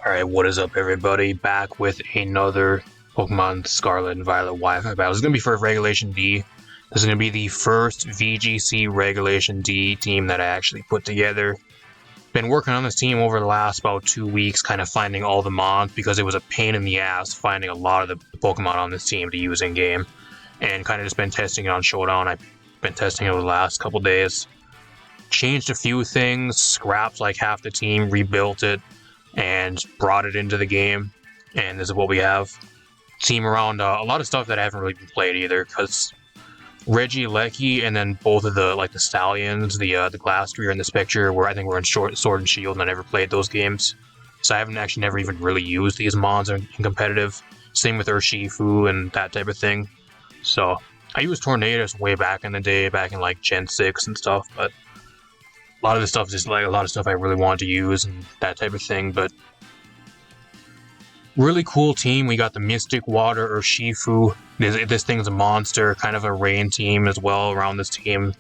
Alright, what is up everybody? Back with another Pokemon Scarlet and Violet Wi-Fi battle. This is going to be for Regulation D. This is going to be the first VGC Regulation D team that I actually put together. Been working on this team over the last about 2 weeks, kind of finding all the mons, because it was a pain in the ass finding a lot of the Pokemon on this team to use in-game. And kind of just been testing it on Showdown. I've been testing it over the last couple days. Changed a few things, scrapped like half the team, rebuilt it, and brought it into the game, and this is what we have. Team around a lot of stuff that I haven't really been played either, because Regieleki and then both of the Stallions, the Glastrier and the Spectre, where I think we're in Sword and Shield, and I never played those games, so I haven't actually never even really used these mons in competitive. Same with Urshifu and that type of thing. So I used Tornadus way back in the day, back in like Gen 6 and stuff, but a lot of this stuff is just like a lot of stuff I really want to use and that type of thing, but really cool team. We got the Mystic Water Urshifu. This thing's a monster, kind of a rain team as well around this team.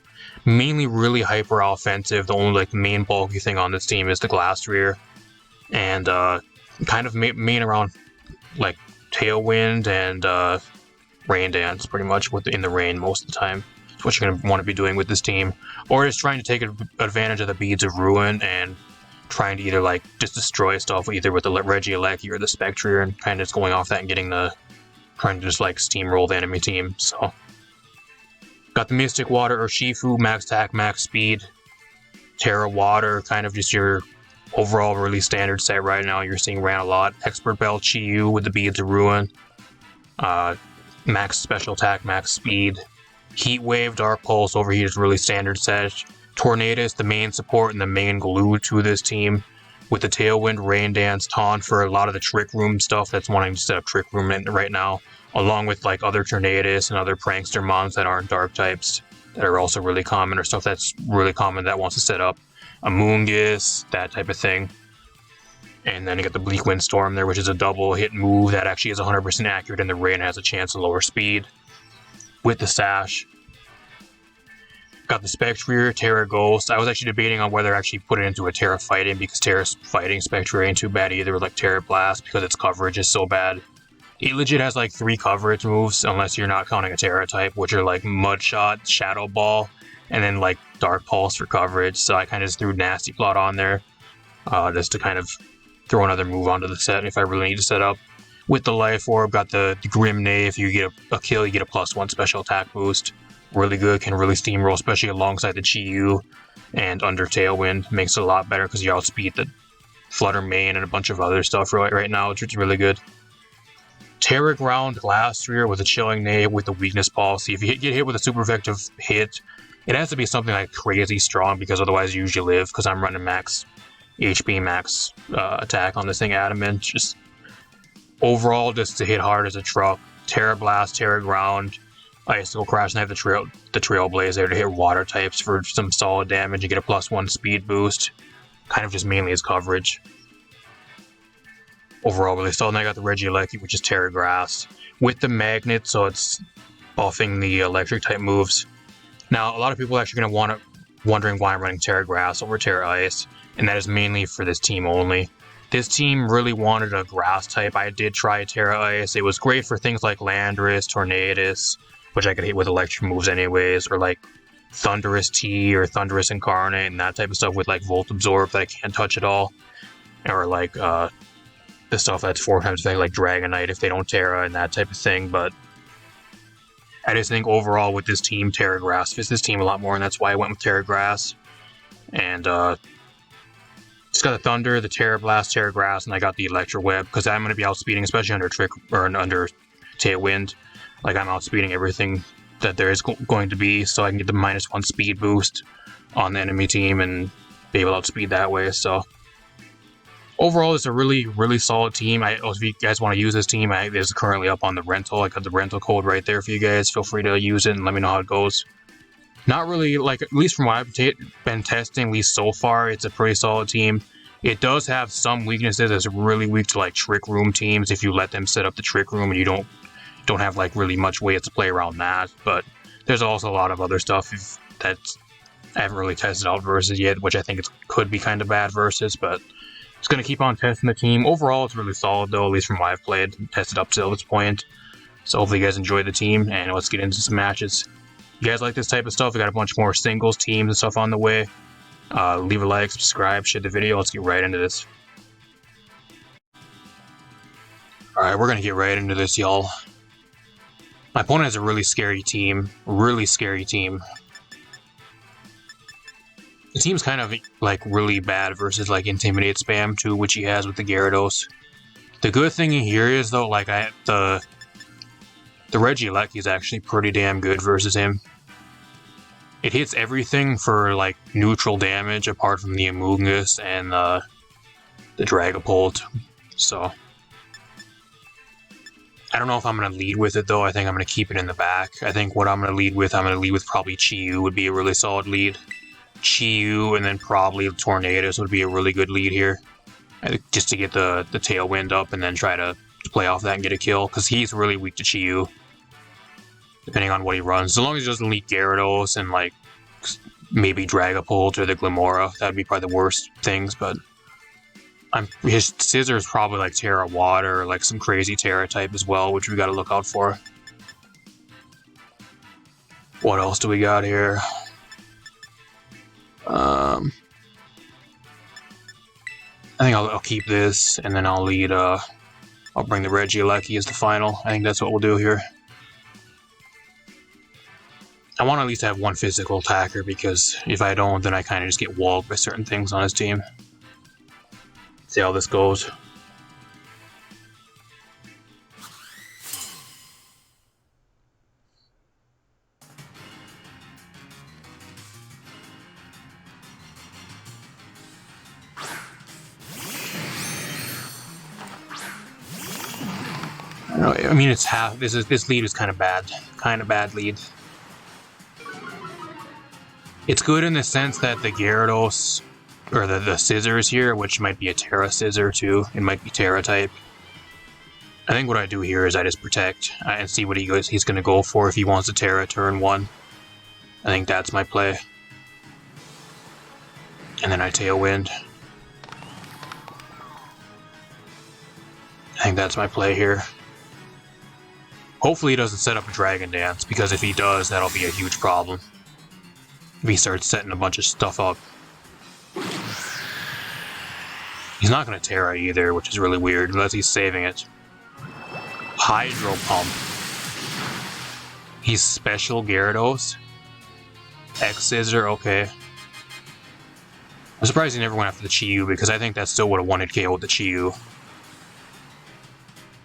Mainly really hyper offensive. The only like main bulky thing on this team is the Glastrier, and kind of main around like Tailwind and Rain Dance pretty much in the rain most of the time. It's what you're going to want to be doing with this team, or just trying to take advantage of the Beads of Ruin and trying to either like just destroy stuff either with the Regieleki or the Spectre, and kind of just going off that and trying to just like steamroll the enemy team. So got the Mystic Water Urshifu, max attack, max speed. Terra Water, kind of just your overall really standard set right now. You're seeing ran a lot. Expert Belt Chi-Yu with the Beads of Ruin. Max special attack, max speed. Heat Wave, Dark Pulse, Overheat is really standard set. Tornadus, the main support and the main glue to this team, with the Tailwind, Rain Dance, Taunt for a lot of the Trick Room stuff that's wanting to set up Trick Room right now, along with like other Tornadus and other Prankster mons that aren't Dark types that are also really common, or stuff that's really common that wants to set up a Moongus, that type of thing. And then you got the Bleak Wind Storm there, which is a double hit move that actually is 100% accurate in the rain and has a chance to lower speed. With the Sash. Got the Spectre, Terra Ghost. I was actually debating on whether I actually put it into a Terra Fighting, because Terra Fighting Spectre ain't too bad either, with like Terra Blast, because its coverage is so bad. It legit has like 3 coverage moves, unless you're not counting a Terra type, which are like Mud Shot, Shadow Ball, and then like Dark Pulse for coverage. So I kind of just threw Nasty Plot on there, just to kind of throw another move onto the set if I really need to set up. With the Life Orb, got the Grim Knave. If you get a kill, you get a +1 special attack boost. Really good, can really steamroll, especially alongside the Chi-Yu and under Tailwind. Makes it a lot better because you outspeed the Flutter Mane and a bunch of other stuff right now, which is really good. Terra Ground Glastrier with a Chilling Knave with the Weakness Policy. If you get hit with a super effective hit, it has to be something like crazy strong, because otherwise you usually live, because I'm running max HP, max attack on this thing, Adamant. Just overall, just to hit hard as a truck. Terra Blast, Terra Ground, Icicle Crash, and I have the Trailblaze there to hit water types for some solid damage. You get a +1 speed boost, kind of just mainly as coverage. Overall, really solid. And I got the Regieleki, which is Terra Grass, with the Magnet, so it's buffing the electric type moves. Now, a lot of people are actually going to wondering why I'm running Terra Grass over Terra Ice, and that is mainly for this team only. This team really wanted a grass type. I did try Terra Ice. It was great for things like Landorus, Tornadus, which I could hit with electric moves anyways, or like Thundurus T or Thundurus Incarnate and that type of stuff with like Volt Absorb that I can't touch at all. Or like the stuff that's 4 times effective like Dragonite if they don't Terra and that type of thing. But I just think overall with this team, Terra Grass fits this team a lot more, and that's why I went with Terra Grass. And just got the Thunder, the Terra Blast, Terra Grass, and I got the Electro Web, because I'm going to be outspeeding, especially under under Tailwind. Like, I'm outspeeding everything that there is going to be, so I can get the -1 speed boost on the enemy team and be able to outspeed that way. So overall, it's a really, really solid team. If you guys want to use this team, it is currently up on the rental. I got the rental code right there for you guys. Feel free to use it and let me know how it goes. Not really, like, at least from what I've been testing, at least so far, it's a pretty solid team. It does have some weaknesses. It's really weak to like Trick Room teams if you let them set up the Trick Room and you don't have like really much ways to play around that. But there's also a lot of other stuff that I haven't really tested out versus yet, which I think it could be kind of bad versus, but Just going to keep on testing the team. Overall, it's really solid, though, at least from what I've played and tested up to this point. So hopefully you guys enjoyed the team, and let's get into some matches. If you guys like this type of stuff, we got a bunch more singles, teams, and stuff on the way. Leave a like, subscribe, share the video. Let's get right into this. Alright, we're going to get right into this, y'all. My opponent has a really scary team. Really scary team. The team's kind of like really bad versus like Intimidate spam too, which he has with the Gyarados. The good thing here is though, like the Regieleki is actually pretty damn good versus him. It hits everything for like neutral damage apart from the Amoonguss and the Dragapult. So I don't know if I'm going to lead with it though. I think I'm going to keep it in the back. I think what I'm going to lead with probably Chi-Yu would be a really solid lead. Chi-Yu and then probably Tornadoes would be a really good lead here. Just to get the Tailwind up and then try to play off that and get a kill. Because he's really weak to Chi-Yu. Depending on what he runs. As long as he doesn't lead Gyarados and like maybe Dragapult or the Glimora. That would be probably the worst things. But his Scissor is probably like Terra Water or like some crazy Terra type as well. Which we got to look out for. What else do we got here? I think I'll keep this, and then I'll lead, I'll bring the Regieleki as the final. I think that's what we'll do here. I want to at least have one physical attacker, because if I don't, then I kind of just get walled by certain things on his team. See how this goes. I mean, it's half. This lead is kind of bad lead. It's good in the sense that the Gyarados or the Scissors here, which might be a Terra Scissor too. It might be Terra type. I think what I do here is I just protect and see what he's going to go for if he wants a Terra turn 1. I think that's my play. And then I Tailwind. I think that's my play here. Hopefully he doesn't set up a Dragon Dance, because if he does, that'll be a huge problem. If he starts setting a bunch of stuff up. He's not going to Terra either, which is really weird, unless he's saving it. Hydro Pump. He's Special Gyarados. X-Scissor, okay. I'm surprised he never went after the Chi-Yu, because I think that still would have wanted KO with the Chi-Yu.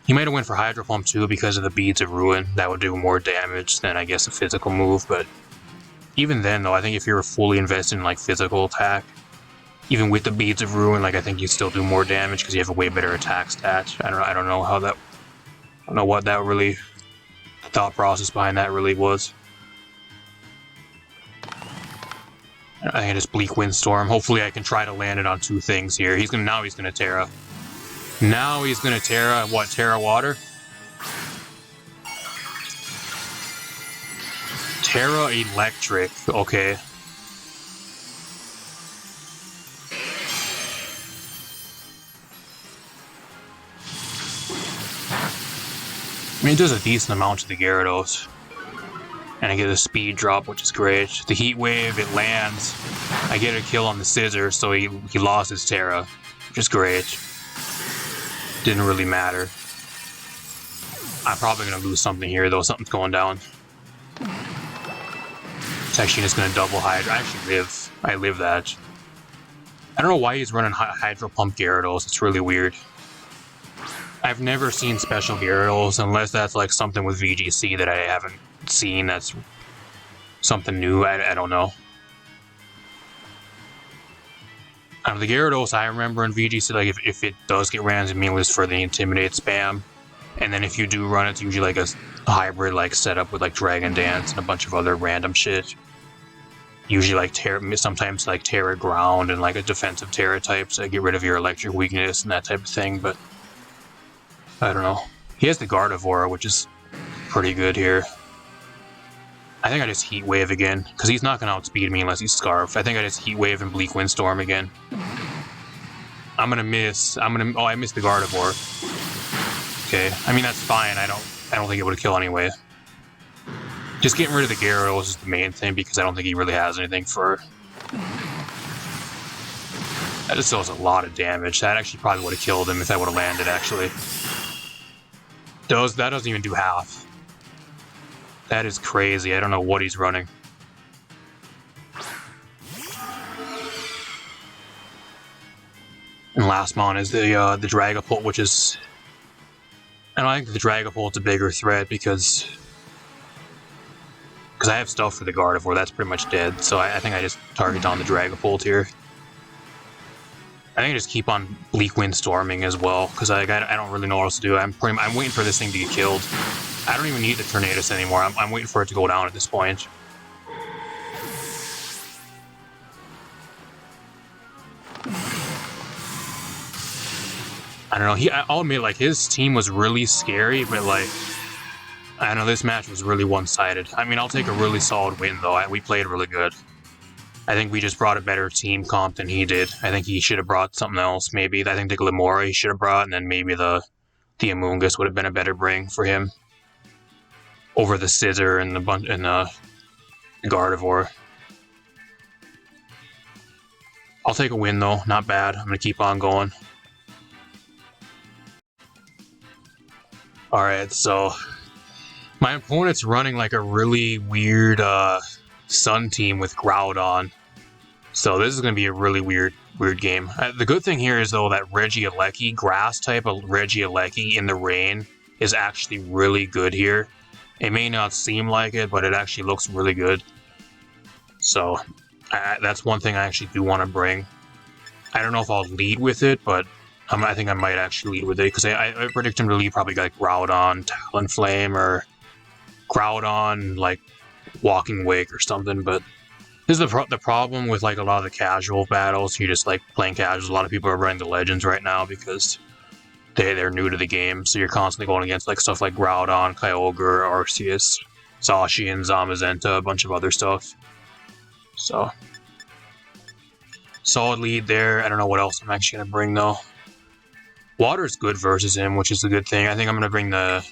He might have went for Hydro Pump too because of the Beads of Ruin. That would do more damage than, I guess, a physical move. But even then, though, I think if you're fully invested in like physical attack, even with the Beads of Ruin, like I think you still do more damage because you have a way better attack stat. I don't know how that. I don't know what that really. The thought process behind that really was. I can just Bleak Windstorm. Hopefully, I can try to land it on 2 things here. He's gonna Terra. Now he's going to Terra, what, Terra Water? Terra Electric, okay. I mean, it does a decent amount to the Gyarados. And I get a speed drop, which is great. The Heat Wave, it lands. I get a kill on the Scissor, so he lost his Terra, which is great. Didn't really matter. I'm probably going to lose something here, though. Something's going down. It's actually just going to double Hydro. I actually live. I live that. I don't know why he's running Hydro Pump Gyarados. It's really weird. I've never seen Special Gyarados, unless that's like something with VGC that I haven't seen. That's something new. I don't know. The Gyarados I remember in VGC, like if it does get ran, it's mainly for the Intimidate spam. And then if you do run, it's usually like a hybrid like setup with like Dragon Dance and a bunch of other random shit. Usually like sometimes like Terra Ground and like a defensive Terra type, so get rid of your electric weakness and that type of thing, but I don't know. He has the Gardevoir, which is pretty good here. I think I just Heat Wave again, because he's not going to outspeed me unless he's Scarf. I think I just Heat Wave and Bleak Windstorm again. I'm gonna miss. Oh, I missed the Gardevoir. Okay. I mean, that's fine. I don't think it would kill anyway. Just getting rid of the Gyarados is the main thing because I don't think he really has anything for... That just does a lot of damage. That actually probably would have killed him if that would have landed, actually. That doesn't even do half. That is crazy. I don't know what he's running. And last mon is the Dragapult, which is... I don't think the Dragapult's a bigger threat because I have stuff for the Gardevoir. That's pretty much dead, so I think I just target on the Dragapult here. I think I just keep on Bleak Wind Storming as well, because I don't really know what else to do. I'm waiting for this thing to get killed. I don't even need the Tornadus anymore. I'm waiting for it to go down at this point. I don't know. I'll admit, like, his team was really scary, but like, I don't know, this match was really one-sided. I mean, I'll take a really solid win though. We played really good. I think we just brought a better team comp than he did. I think he should have brought something else, maybe. I think the Glimora he should have brought, and then maybe the Amoonguss would have been a better bring for him over the Scizor and the Gardevoir. I'll take a win though, not bad. I'm gonna keep on going. Alright, so my opponent's running like a really weird Sun team with Groudon. So this is going to be a really weird game. The good thing here is though that Regieleki, grass type of Regieleki in the rain is actually really good here. It may not seem like it, but it actually looks really good. So that's one thing I actually do want to bring. I don't know if I'll lead with it, but I think I might actually lead with it because I predict him to lead probably like Groudon, Talonflame, or Groudon, like Walking Wake or something. But this is the problem with like a lot of the casual battles. You just like playing casuals. A lot of people are running the Legends right now because they're new to the game. So you're constantly going against like stuff like Groudon, Kyogre, Arceus, Zacian, Zamazenta, a bunch of other stuff. So solid lead there. I don't know what else I'm actually gonna bring though. Water's good versus him, which is a good thing. I think I'm gonna bring the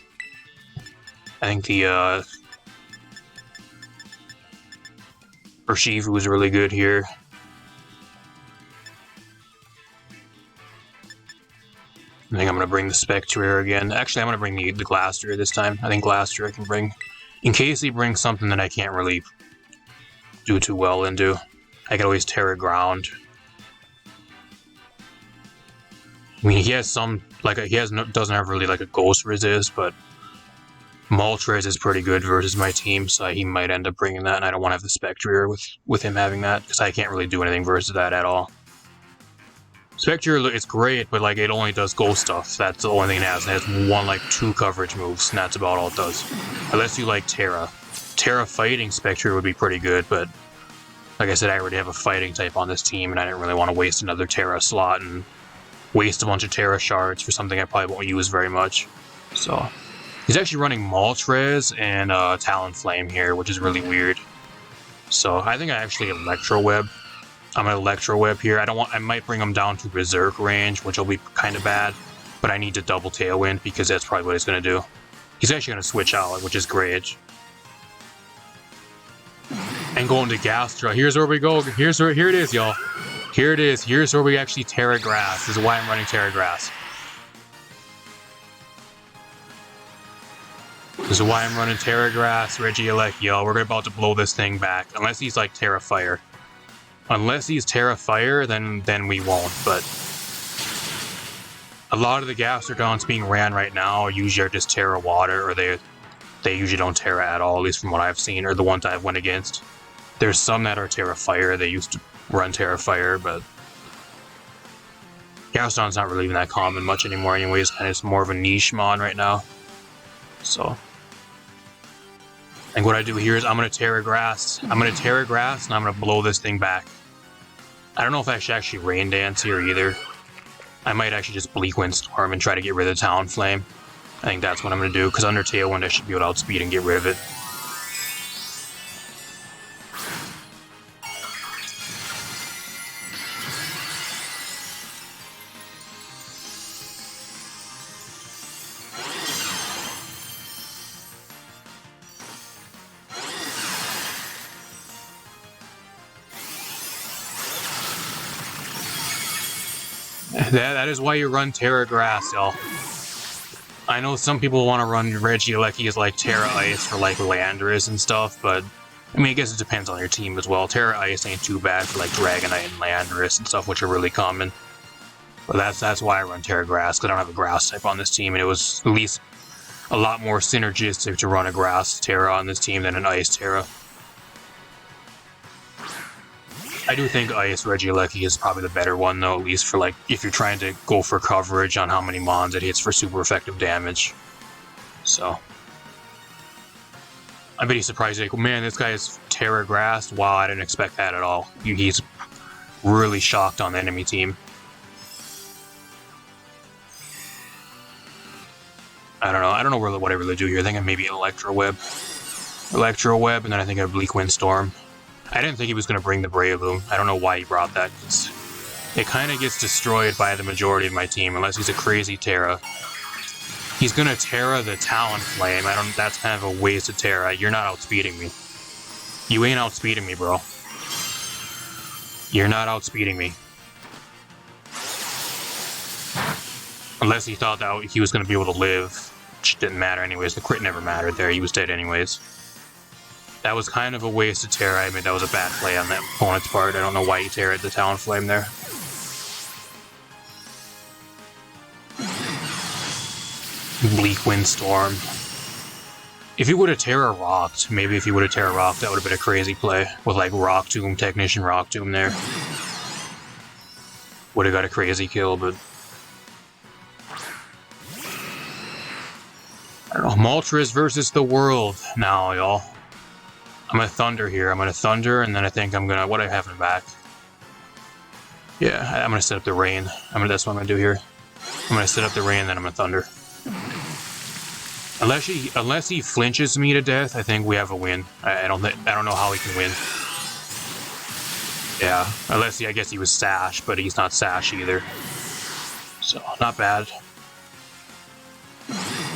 Urshifu is really good here. I think I'm gonna bring the Spectre again. Actually, I'm gonna bring the Glastrier this time. I think Glastrier I can bring in case he brings something that I can't really do too well into. I can always Terra Ground. I mean, he has some, like, doesn't have really like a Ghost Resist, but Moltres is pretty good versus my team, so he might end up bringing that, and I don't want to have the Spectre with him having that, because I can't really do anything versus that at all. Spectre, it's great, but like, it only does ghost stuff. That's the only thing it has. It has one, like, 2 coverage moves, and that's about all it does. Unless you like Terra. Terra fighting Spectre would be pretty good, but like I said, I already have a fighting type on this team, and I didn't really want to waste another Terra slot and waste a bunch of Terra shards for something I probably won't use very much. So he's actually running Moltres and Talonflame here, which is really weird. So I think I actually Electro Web. I'm gonna Electro Web here. I might bring him down to Berserk range, which will be kind of bad, but I need to double Tailwind because that's probably what he's gonna do. He's actually gonna switch out, which is great. And going to Gastra. Here's where we go. Here it is, y'all. Here it is. Here's where we actually Terra Grass. This is why I'm running Terra Grass. This is why I'm running Terra Grass, Regieleki, y'all. We're about to blow this thing back. Unless he's like Terra Fire. Unless he's Terra Fire, then we won't. But a lot of the Gastrodons being ran right now usually are just Terra Water, or they usually don't Terra at all, at least from what I've seen, or the ones I've went against. There's some that are Terra Fire. They used to run Terra Fire, but Gastrodon's not really even that common much anymore anyways, and it's more of a niche mon right now. So, and what I do here is I'm going to Terra Grass. I'm going to Terra Grass, and I'm going to blow this thing back. I don't know if I should actually Rain Dance here either. I might actually just Bleak Wind Storm and try to get rid of the Talonflame. I think that's what I'm going to do, because under Tailwind I should be able to outspeed and get rid of it. That is why you run Terra Grass, y'all. I know some people want to run Regieleki as like Terra Ice for like Landorus and stuff, but I mean, I guess it depends on your team as well. Terra Ice ain't too bad for like Dragonite and Landorus and stuff, which are really common. But that's why I run Terra Grass, because I don't have a Grass type on this team, and it was at least a lot more synergistic to run a Grass Terra on this team than an Ice Terra. I do think Ice Regieleki is probably the better one, though, at least for like if you're trying to go for coverage on how many mons it hits for super effective damage. So I bet he's surprised, like, man, this guy is Terra Grass. Wow, I didn't expect that at all. He's really shocked on the enemy team. I don't know what I really do here. I think I maybe Electro Web, and then I think I Bleak Windstorm. I didn't think he was going to bring the Breloom. I don't know why he brought that. It kind of gets destroyed by the majority of my team, unless he's a crazy Terra. He's going to Terra the Talonflame. That's kind of a wasted Terra. You're not outspeeding me. You ain't outspeeding me, bro. You're not outspeeding me. Unless he thought that he was going to be able to live, which didn't matter anyways. The crit never mattered there. He was dead anyways. That was kind of a waste of Terra. I mean, that was a bad play on that opponent's part. I don't know why he Terra'd the Talonflame there. Bleak Windstorm. If he would have Terra Rocked, maybe if he would have Terra Rocked, that would have been a crazy play. With like Rock Tomb, Technician Rock Tomb there. Would have got a crazy kill, but... I don't know. Moltres versus the world now, y'all. I'm gonna Thunder here. I'm gonna Thunder, and then I think I'm gonna... What do I have in back? Yeah, I'm gonna set up the Rain. That's what I'm gonna do here. I'm gonna set up the Rain, then I'm gonna Thunder. Unless he flinches me to death, I think we have a win. I don't know how he can win. Yeah, I guess he was Sash, but he's not Sash either. So, not bad.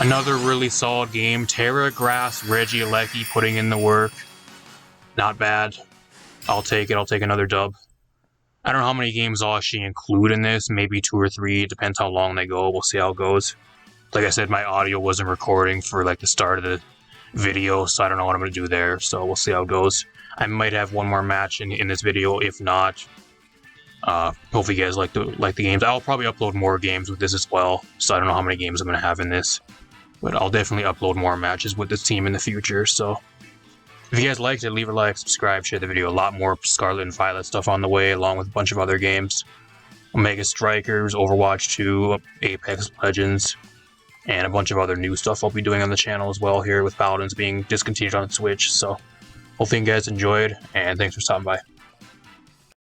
Another really solid game. Terra Grass, Regieleki putting in the work. Not bad. I'll take it. I'll take another dub. I don't know how many games I'll actually include in this. Maybe 2 or 3. It depends how long they go. We'll see how it goes. Like I said, my audio wasn't recording for like the start of the video, so I don't know what I'm going to do there. So we'll see how it goes. I might have one more match in this video. If not, hopefully you guys like the games. I'll probably upload more games with this as well. So I don't know how many games I'm going to have in this. But I'll definitely upload more matches with this team in the future. So if you guys liked it, leave a like, subscribe, share the video. A lot more Scarlet and Violet stuff on the way, along with a bunch of other games. Omega Strikers, Overwatch 2, Apex Legends, and a bunch of other new stuff I'll be doing on the channel as well here with Paladins being discontinued on Switch. So hopefully you guys enjoyed, and thanks for stopping by.